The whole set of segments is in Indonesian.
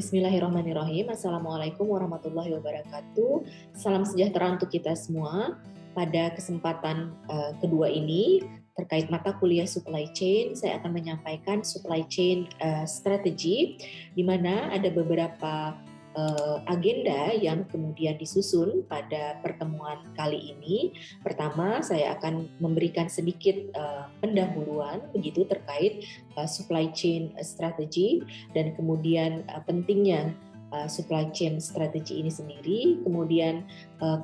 Bismillahirrahmanirrahim. Assalamualaikum warahmatullahi wabarakatuh. Salam sejahtera untuk kita semua. Pada kesempatan kedua ini terkait mata kuliah supply chain, saya akan menyampaikan supply chain strategy, di mana ada beberapa agenda yang kemudian disusun pada pertemuan kali ini. Pertama, saya akan memberikan sedikit pendahuluan begitu terkait supply chain strategy dan kemudian pentingnya supply chain strategy ini sendiri, kemudian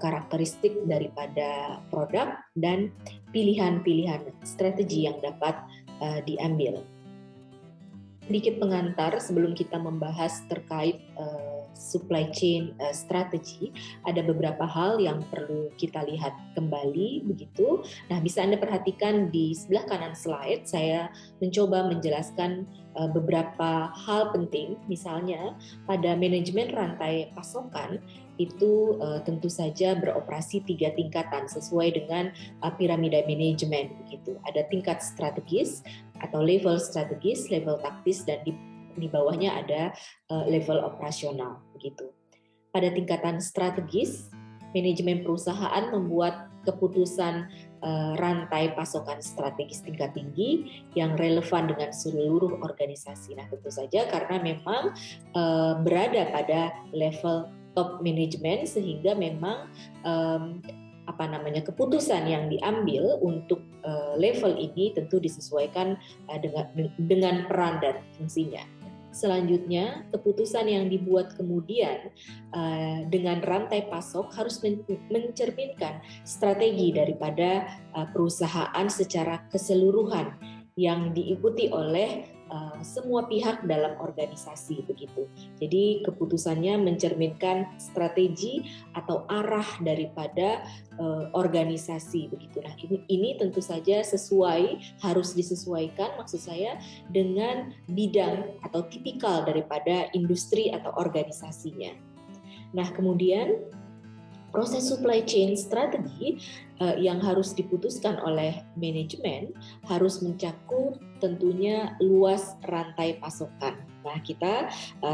karakteristik daripada produk dan pilihan-pilihan strategi yang dapat diambil. Sedikit pengantar sebelum kita membahas terkait supply chain strategi, ada beberapa hal yang perlu kita lihat kembali begitu. Nah, bisa Anda perhatikan di sebelah kanan slide, saya mencoba menjelaskan beberapa hal penting. Misalnya pada manajemen rantai pasokan itu tentu saja beroperasi 3 tingkatan sesuai dengan piramida manajemen begitu. Ada tingkat strategis atau level strategis, level taktis, dan di bawahnya ada level operasional begitu. Pada tingkatan strategis, manajemen perusahaan membuat keputusan rantai pasokan strategis tingkat tinggi yang relevan dengan seluruh organisasi. Nah, tentu saja karena memang berada pada level top management, sehingga memang keputusan yang diambil untuk level ini tentu disesuaikan dengan peran dan fungsinya. Selanjutnya, keputusan yang dibuat kemudian dengan rantai pasok harus mencerminkan strategi daripada perusahaan secara keseluruhan yang diikuti oleh semua pihak dalam organisasi begitu. Jadi keputusannya mencerminkan strategi atau arah daripada organisasi begitu. Nah, ini tentu saja harus disesuaikan, maksud saya, dengan bidang atau tipikal daripada industri atau organisasinya. Nah, kemudian proses supply chain strategi yang harus diputuskan oleh manajemen harus mencakup tentunya luas rantai pasokan. Nah, kita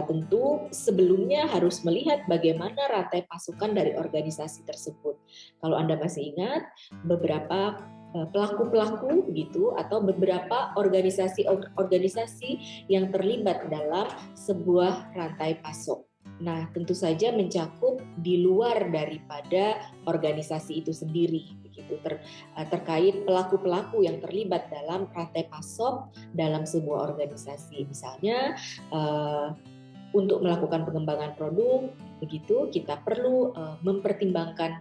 tentu sebelumnya harus melihat bagaimana rantai pasokan dari organisasi tersebut. Kalau Anda masih ingat, beberapa pelaku-pelaku begitu atau beberapa organisasi yang terlibat dalam sebuah rantai pasok. Nah, tentu saja mencakup di luar daripada organisasi itu sendiri, begitu terkait pelaku-pelaku yang terlibat dalam rantai pasok dalam sebuah organisasi. Misalnya, untuk melakukan pengembangan produk, begitu kita perlu mempertimbangkan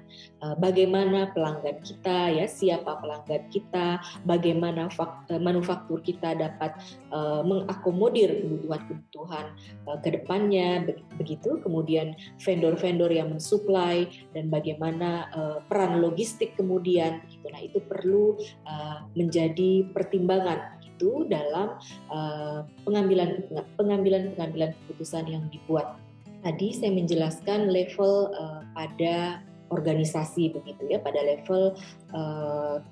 bagaimana pelanggan kita, ya, siapa pelanggan kita, bagaimana manufaktur kita dapat mengakomodir kebutuhan ke depannya, begitu. Kemudian vendor-vendor yang mensuplai dan bagaimana peran logistik kemudian, begitu. Nah, itu perlu menjadi pertimbangan itu dalam pengambilan keputusan yang dibuat. Tadi saya menjelaskan level pada organisasi begitu ya, pada level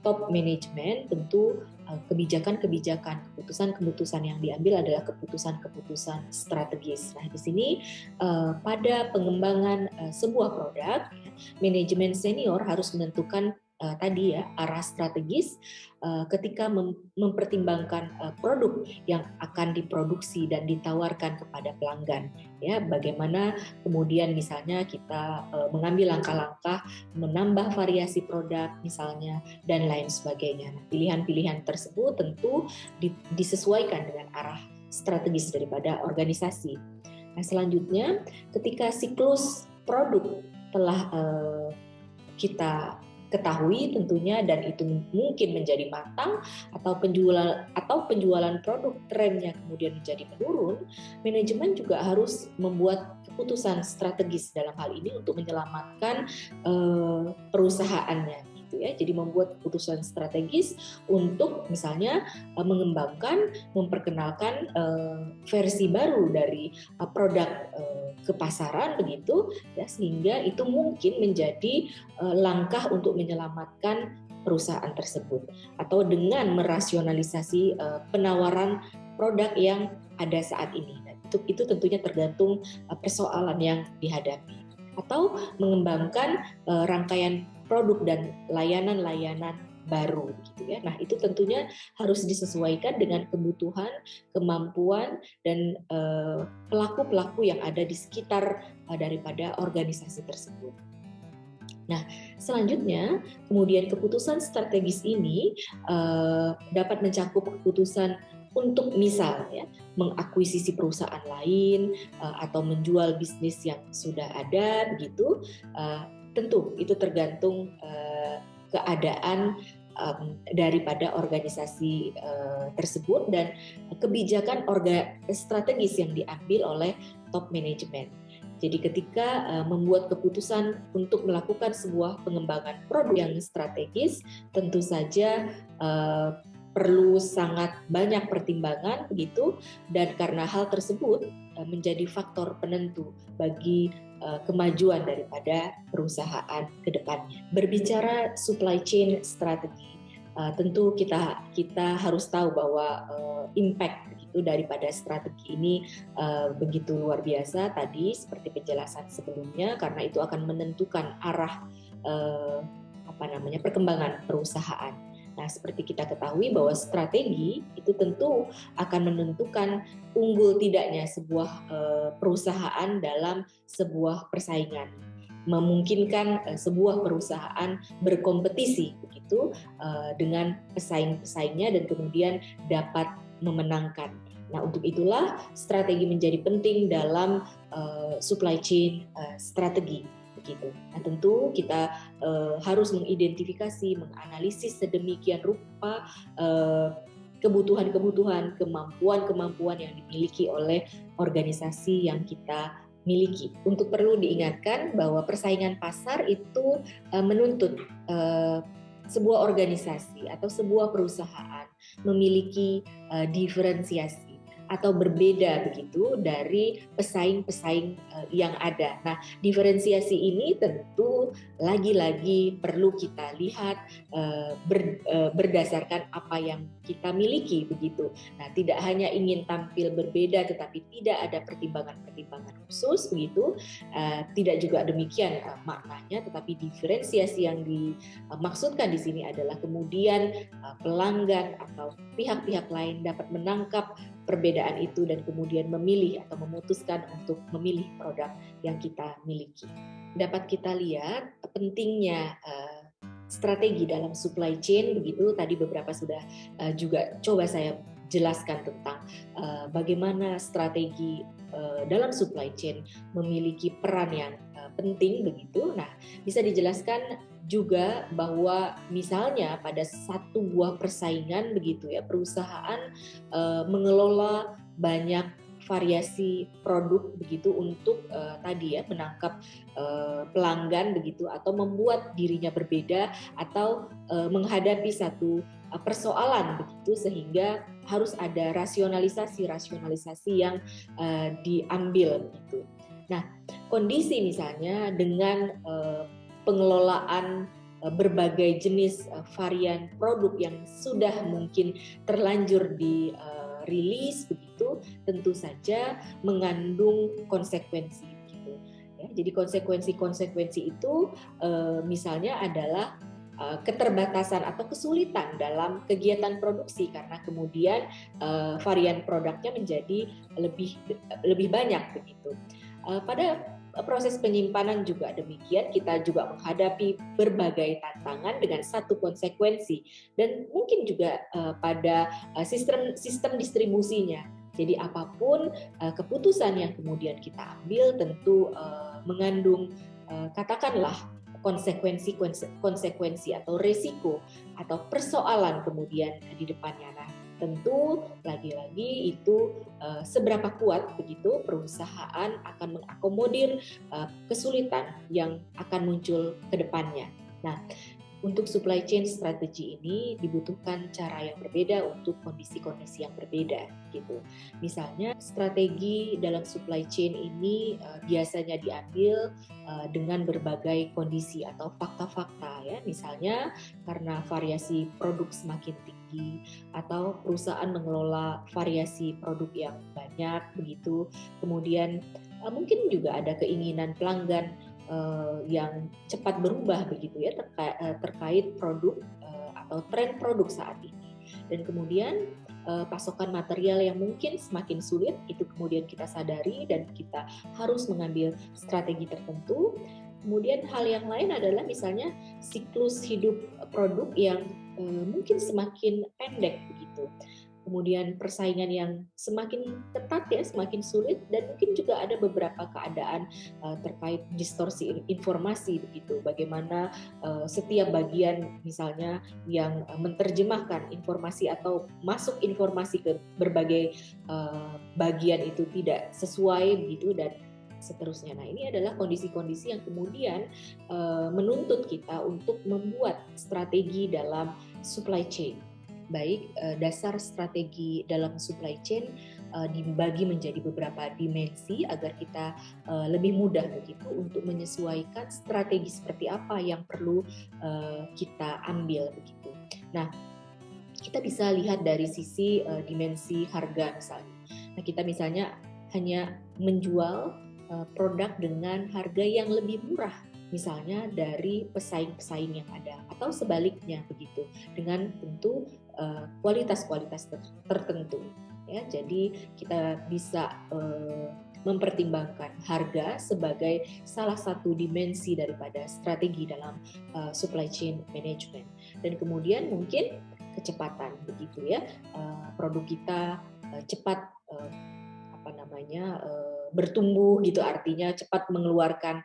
top management tentu kebijakan-kebijakan, keputusan-keputusan yang diambil adalah keputusan-keputusan strategis. Nah, di sini pada pengembangan sebuah produk, manajemen senior harus menentukan tadi ya arah strategis ketika mempertimbangkan produk yang akan diproduksi dan ditawarkan kepada pelanggan, ya, bagaimana kemudian misalnya kita mengambil langkah-langkah menambah variasi produk misalnya dan lain sebagainya. Nah, pilihan-pilihan tersebut tentu disesuaikan dengan arah strategis daripada organisasi. Nah, selanjutnya ketika siklus produk telah kita ketahui tentunya dan itu mungkin menjadi matang atau penjualan produk trennya kemudian menjadi menurun, manajemen juga harus membuat keputusan strategis dalam hal ini untuk menyelamatkan perusahaannya. Ya, jadi membuat keputusan strategis untuk misalnya mengembangkan, memperkenalkan versi baru dari produk ke pasaran begitu, ya, sehingga itu mungkin menjadi langkah untuk menyelamatkan perusahaan tersebut, atau dengan merasionalisasi penawaran produk yang ada saat ini. itu tentunya tergantung persoalan yang dihadapi. Atau mengembangkan rangkaian produk dan layanan-layanan baru gitu ya. Nah, itu tentunya harus disesuaikan dengan kebutuhan, kemampuan dan pelaku-pelaku yang ada di sekitar daripada organisasi tersebut. Nah, selanjutnya, kemudian keputusan strategis ini dapat mencakup keputusan untuk misal ya, mengakuisisi perusahaan lain atau menjual bisnis yang sudah ada begitu. Tentu itu tergantung keadaan daripada organisasi tersebut dan kebijakan strategis yang diambil oleh top management. Jadi ketika membuat keputusan untuk melakukan sebuah pengembangan produk yang strategis, tentu saja perlu sangat banyak pertimbangan begitu, dan karena hal tersebut menjadi faktor penentu bagi kemajuan daripada perusahaan ke depannya. Berbicara supply chain strategi, tentu kita harus tahu bahwa impact begitu daripada strategi ini begitu luar biasa tadi seperti penjelasan sebelumnya, karena itu akan menentukan arah perkembangan perusahaan. Nah, seperti kita ketahui bahwa strategi itu tentu akan menentukan unggul tidaknya sebuah perusahaan dalam sebuah persaingan, memungkinkan sebuah perusahaan berkompetisi begitu dengan pesaing-pesaingnya dan kemudian dapat memenangkan. Nah, untuk itulah strategi menjadi penting dalam supply chain strategi. Begitu. Nah, tentu kita harus mengidentifikasi, menganalisis sedemikian rupa kebutuhan-kebutuhan, kemampuan-kemampuan yang dimiliki oleh organisasi yang kita miliki. Untuk perlu diingatkan bahwa persaingan pasar itu menuntut sebuah organisasi atau sebuah perusahaan memiliki diferensiasi atau berbeda begitu dari pesaing-pesaing yang ada. Nah, diferensiasi ini tentu lagi-lagi perlu kita lihat berdasarkan apa yang kita miliki begitu. Nah, tidak hanya ingin tampil berbeda tetapi tidak ada pertimbangan-pertimbangan khusus begitu. Tidak juga demikian maknanya, tetapi diferensiasi yang dimaksudkan di sini adalah kemudian pelanggan atau pihak-pihak lain dapat menangkap perbedaan itu dan kemudian memilih atau memutuskan untuk memilih produk yang kita miliki. Dapat kita lihat pentingnya strategi dalam supply chain begitu. Tadi beberapa sudah juga coba saya jelaskan tentang bagaimana strategi dalam supply chain memiliki peran yang penting begitu. Nah, bisa dijelaskan juga bahwa misalnya pada satu buah persaingan begitu ya, perusahaan mengelola banyak variasi produk begitu untuk tadi ya menangkap pelanggan begitu, atau membuat dirinya berbeda atau menghadapi satu persoalan begitu, sehingga harus ada rasionalisasi yang diambil gitu. Nah, kondisi misalnya dengan pengelolaan berbagai jenis varian produk yang sudah mungkin terlanjur di rilis begitu, tentu saja mengandung konsekuensi gitu ya. Jadi konsekuensi itu misalnya adalah keterbatasan atau kesulitan dalam kegiatan produksi karena kemudian varian produknya menjadi lebih banyak begitu. Pada proses penyimpanan juga demikian, kita juga menghadapi berbagai tantangan dengan satu konsekuensi, dan mungkin juga pada sistem distribusinya. Jadi apapun keputusan yang kemudian kita ambil tentu mengandung katakanlah konsekuensi atau resiko atau persoalan kemudian di depannya. Nah, tentu lagi-lagi itu seberapa kuat begitu perusahaan akan mengakomodir kesulitan yang akan muncul ke depannya. Nah, untuk supply chain strategi ini dibutuhkan cara yang berbeda untuk kondisi-kondisi yang berbeda gitu. Misalnya strategi dalam supply chain ini biasanya diambil dengan berbagai kondisi atau fakta-fakta ya. Misalnya karena variasi produk semakin tinggi atau perusahaan mengelola variasi produk yang banyak begitu. Kemudian mungkin juga ada keinginan pelanggan yang cepat berubah begitu ya terkait produk atau tren produk saat ini. Dan kemudian pasokan material yang mungkin semakin sulit itu kemudian kita sadari dan kita harus mengambil strategi tertentu. Kemudian hal yang lain adalah misalnya siklus hidup produk yang mungkin semakin pendek begitu. Kemudian persaingan yang semakin ketat ya, semakin sulit, dan mungkin juga ada beberapa keadaan terkait distorsi informasi begitu. Bagaimana setiap bagian misalnya yang menerjemahkan informasi atau masuk informasi ke berbagai bagian itu tidak sesuai begitu dan seterusnya. Nah, ini adalah kondisi-kondisi yang kemudian menuntut kita untuk membuat strategi dalam supply chain. Baik, dasar strategi dalam supply chain dibagi menjadi beberapa dimensi agar kita lebih mudah begitu untuk menyesuaikan strategi seperti apa yang perlu kita ambil begitu. Nah, kita bisa lihat dari sisi dimensi harga misalnya. Nah, kita misalnya hanya menjual produk dengan harga yang lebih murah misalnya dari pesaing-pesaing yang ada atau sebaliknya begitu dengan tentu kualitas-kualitas tertentu ya. Jadi kita bisa mempertimbangkan harga sebagai salah satu dimensi daripada strategi dalam supply chain management. Dan kemudian mungkin kecepatan begitu ya, produk kita cepat bertumbuh gitu, artinya cepat mengeluarkan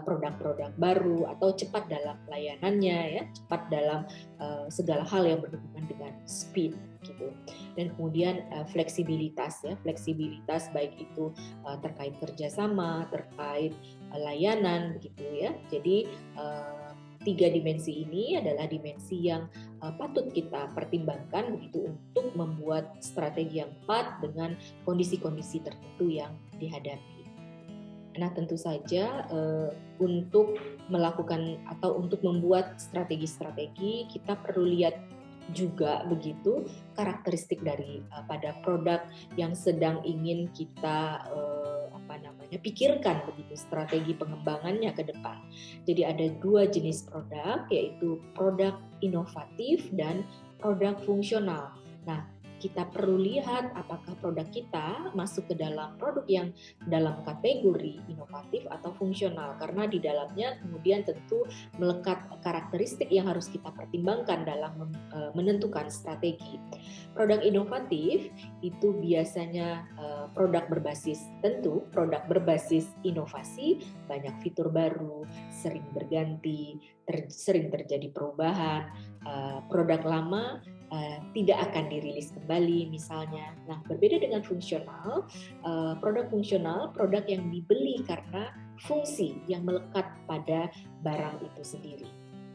produk-produk baru atau cepat dalam pelayanannya ya, cepat dalam segala hal yang berhubungan dengan speed gitu. Dan kemudian fleksibilitas ya, fleksibilitas baik itu terkait kerjasama, terkait layanan gitu ya. Jadi tiga dimensi ini adalah dimensi yang patut kita pertimbangkan begitu untuk membuat strategi yang tepat dengan kondisi-kondisi tertentu yang dihadapi. Nah, tentu saja untuk melakukan atau untuk membuat strategi-strategi kita perlu lihat juga begitu karakteristik dari pada produk yang sedang ingin kita pikirkan begitu strategi pengembangannya ke depan. Jadi ada dua jenis produk, yaitu produk inovatif dan produk fungsional. Nah, kita perlu lihat apakah produk kita masuk ke dalam produk yang dalam kategori inovatif atau fungsional, karena di dalamnya kemudian tentu melekat karakteristik yang harus kita pertimbangkan dalam menentukan strategi. Produk inovatif itu biasanya produk berbasis inovasi, banyak fitur baru, sering berganti, sering terjadi perubahan. Produk lama tidak akan dirilis kembali misalnya. Nah, berbeda dengan fungsional, produk fungsional produk yang dibeli karena fungsi yang melekat pada barang itu sendiri.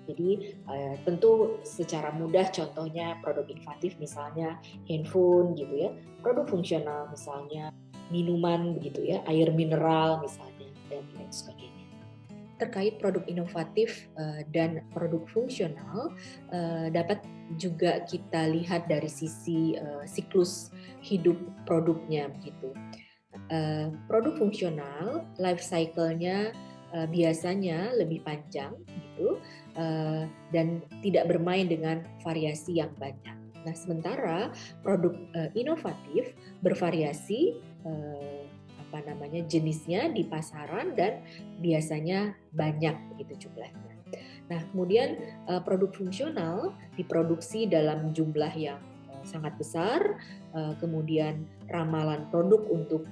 Jadi tentu secara mudah contohnya produk inovatif misalnya handphone gitu ya, produk fungsional misalnya minuman begitu ya, air mineral misalnya dan lain sebagainya. Terkait produk inovatif dan produk fungsional dapat juga kita lihat dari sisi siklus hidup produknya begitu. Produk fungsional life cycle-nya biasanya lebih panjang gitu dan tidak bermain dengan variasi yang banyak. Nah, sementara produk inovatif bervariasi jenisnya di pasaran dan biasanya banyak begitu jumlahnya. Nah, kemudian produk fungsional diproduksi dalam jumlah yang sangat besar, kemudian ramalan produk untuk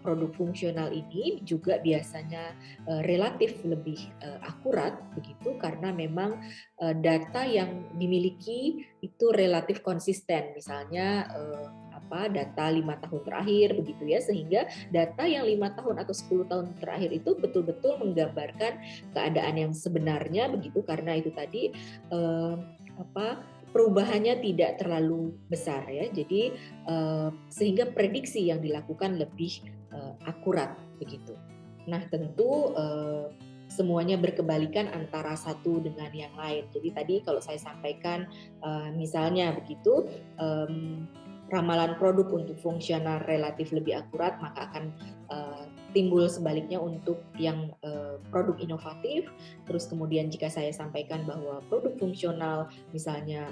produk fungsional ini juga biasanya relatif lebih akurat begitu, karena memang data yang dimiliki itu relatif konsisten, misalnya data 5 tahun terakhir begitu ya, sehingga data yang 5 tahun atau 10 tahun terakhir itu betul-betul menggambarkan keadaan yang sebenarnya begitu, karena itu tadi perubahannya tidak terlalu besar ya, jadi sehingga prediksi yang dilakukan lebih akurat begitu. Nah tentu semuanya berkebalikan antara satu dengan yang lain. Jadi tadi kalau saya sampaikan misalnya begitu, ramalan produk untuk fungsional relatif lebih akurat, maka akan timbul sebaliknya untuk yang produk inovatif. Terus kemudian jika saya sampaikan bahwa produk fungsional misalnya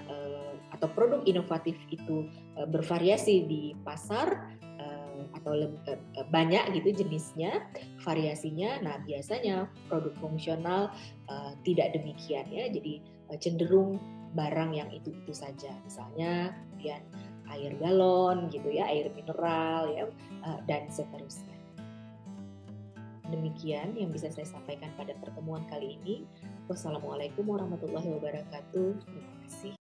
atau produk inovatif itu bervariasi di pasar atau banyak gitu jenisnya, variasinya. Nah biasanya produk fungsional tidak demikian ya, jadi cenderung barang yang itu saja, misalnya kemudian air galon gitu ya, air mineral ya, dan seterusnya. Demikian yang bisa saya sampaikan pada pertemuan kali ini. Wassalamualaikum warahmatullahi wabarakatuh. Terima kasih.